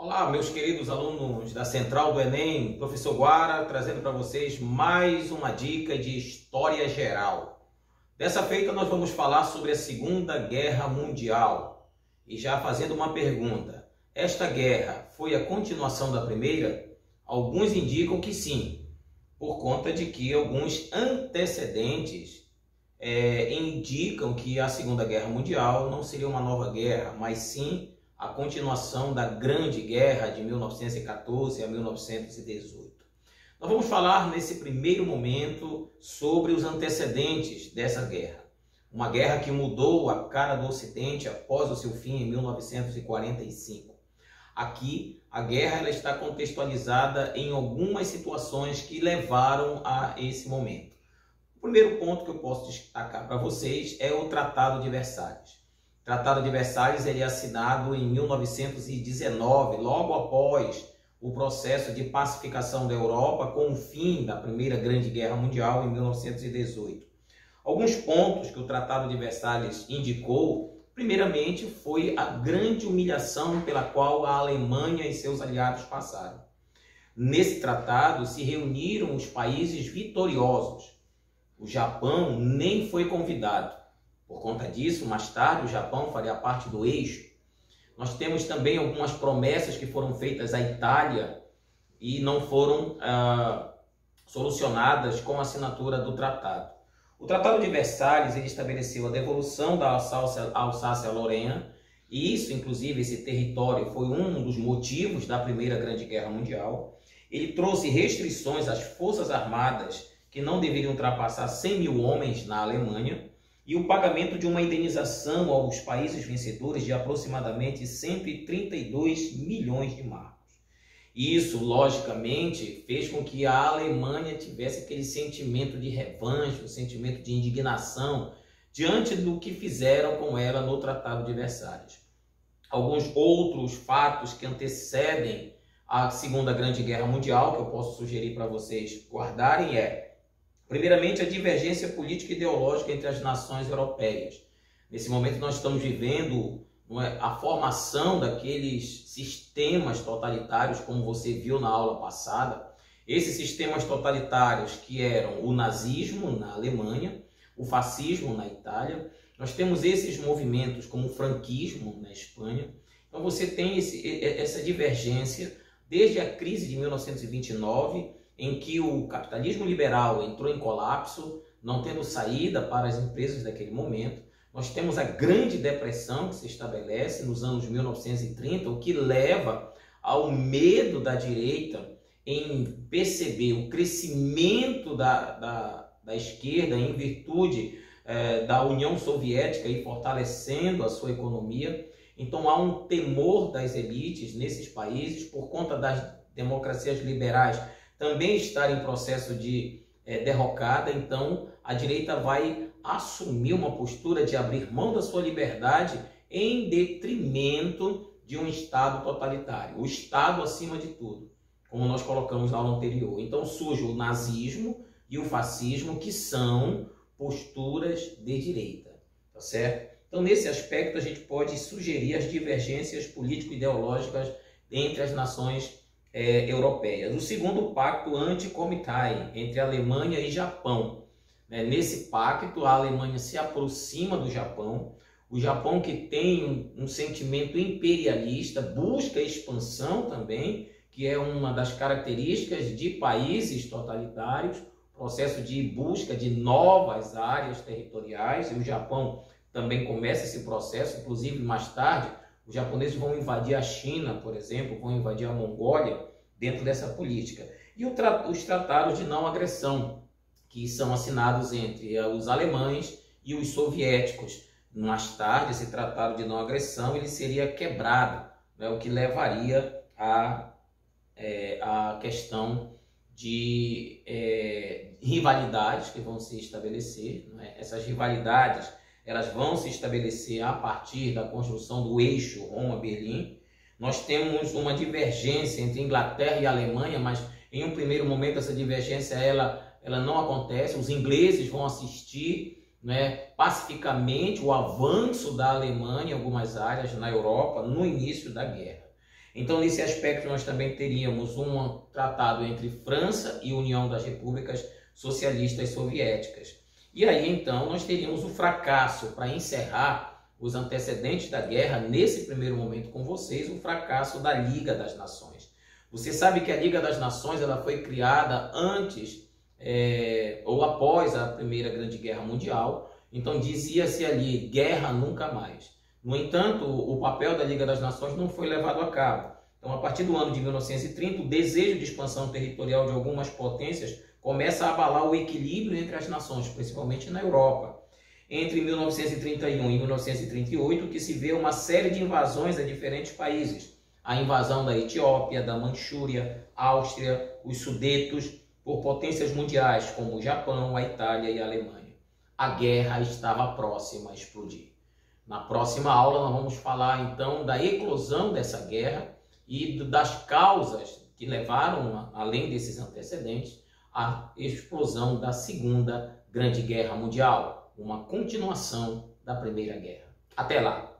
Olá, meus queridos alunos da Central do Enem, professor Guara, trazendo para vocês mais uma dica de História Geral. Dessa feita nós vamos falar sobre a Segunda Guerra Mundial. E já fazendo uma pergunta, esta guerra foi a continuação da primeira? Alguns indicam que sim, por conta de que alguns antecedentes indicam que a Segunda Guerra Mundial não seria uma nova guerra, mas sim a continuação da Grande Guerra de 1914 a 1918. Nós vamos falar nesse primeiro momento sobre os antecedentes dessa guerra. Uma guerra que mudou a cara do Ocidente após o seu fim em 1945. Aqui, a guerra ela está contextualizada em algumas situações que levaram a esse momento. O primeiro ponto que eu posso destacar para vocês é o Tratado de Versalhes. O Tratado de Versalhes ele é assinado em 1919, logo após o processo de pacificação da Europa com o fim da Primeira Grande Guerra Mundial em 1918. Alguns pontos que o Tratado de Versalhes indicou, primeiramente, foi a grande humilhação pela qual a Alemanha e seus aliados passaram. Nesse tratado se reuniram os países vitoriosos. O Japão nem foi convidado. Por conta disso, mais tarde, o Japão faria parte do eixo. Nós temos também algumas promessas que foram feitas à Itália e não foram solucionadas com a assinatura do tratado. O Tratado de Versalhes ele estabeleceu a devolução da Alsácia-Lorena, e isso, inclusive, esse território foi um dos motivos da Primeira Grande Guerra Mundial. Ele trouxe restrições às forças armadas que não deveriam ultrapassar 100 mil homens na Alemanha, e o pagamento de uma indenização aos países vencedores de aproximadamente 132 milhões de marcos. Isso, logicamente, fez com que a Alemanha tivesse aquele sentimento de revanche, um sentimento de indignação diante do que fizeram com ela no Tratado de Versalhes. Alguns outros fatos que antecedem a Segunda Grande Guerra Mundial, que eu posso sugerir para vocês guardarem, primeiramente, a divergência política e ideológica entre as nações europeias. Nesse momento, nós estamos vivendo a formação daqueles sistemas totalitários, como você viu na aula passada. Esses sistemas totalitários que eram o nazismo na Alemanha, o fascismo na Itália. Nós temos esses movimentos como o franquismo na Espanha. Então, você tem essa divergência desde a crise de 1929, em que o capitalismo liberal entrou em colapso, não tendo saída para as empresas daquele momento. Nós temos a Grande Depressão que se estabelece nos anos 1930, o que leva ao medo da direita em perceber o crescimento da esquerda em virtude da União Soviética e fortalecendo a sua economia. Então há um temor das elites nesses países por conta das democracias liberais também estar em processo de derrocada. Então a direita vai assumir uma postura de abrir mão da sua liberdade em detrimento de um Estado totalitário, o Estado acima de tudo, como nós colocamos na aula anterior. Então surge o nazismo e o fascismo, que são posturas de direita, tá certo? Então nesse aspecto a gente pode sugerir as divergências político-ideológicas entre as nações europeias. O segundo, pacto anti-Komitai entre Alemanha e Japão. Nesse pacto, a Alemanha se aproxima do Japão. O Japão, que tem um sentimento imperialista, busca expansão também, que é uma das características de países totalitários, processo de busca de novas áreas territoriais. E o Japão também começa esse processo, inclusive mais tarde, os japoneses vão invadir a China, por exemplo, vão invadir a Mongólia dentro dessa política. E os tratados de não agressão, que são assinados entre os alemães e os soviéticos. Mais tarde, esse tratado de não agressão ele seria quebrado, o que levaria à questão de rivalidades que vão se estabelecer. Essas rivalidades elas vão se estabelecer a partir da construção do eixo Roma-Berlim. Nós temos uma divergência entre Inglaterra e Alemanha, mas em um primeiro momento essa divergência ela não acontece. Os ingleses vão assistir pacificamente o avanço da Alemanha em algumas áreas na Europa no início da guerra. Então, nesse aspecto, nós também teríamos um tratado entre França e União das Repúblicas Socialistas Soviéticas. E aí, então, nós teríamos o fracasso, para encerrar os antecedentes da guerra, nesse primeiro momento com vocês, o fracasso da Liga das Nações. Você sabe que a Liga das Nações ela foi criada antes ou após a Primeira Grande Guerra Mundial, então dizia-se ali, guerra nunca mais. No entanto, o papel da Liga das Nações não foi levado a cabo. Então, a partir do ano de 1930, o desejo de expansão territorial de algumas potências começa a abalar o equilíbrio entre as nações, principalmente na Europa. Entre 1931 e 1938, que se vê uma série de invasões a diferentes países. A invasão da Etiópia, da Manchúria, Áustria, os Sudetos, por potências mundiais como o Japão, a Itália e a Alemanha. A guerra estava próxima a explodir. Na próxima aula nós vamos falar então da eclosão dessa guerra e das causas que levaram, além desses antecedentes, à explosão da Segunda Grande Guerra Mundial, uma continuação da Primeira Guerra. Até lá!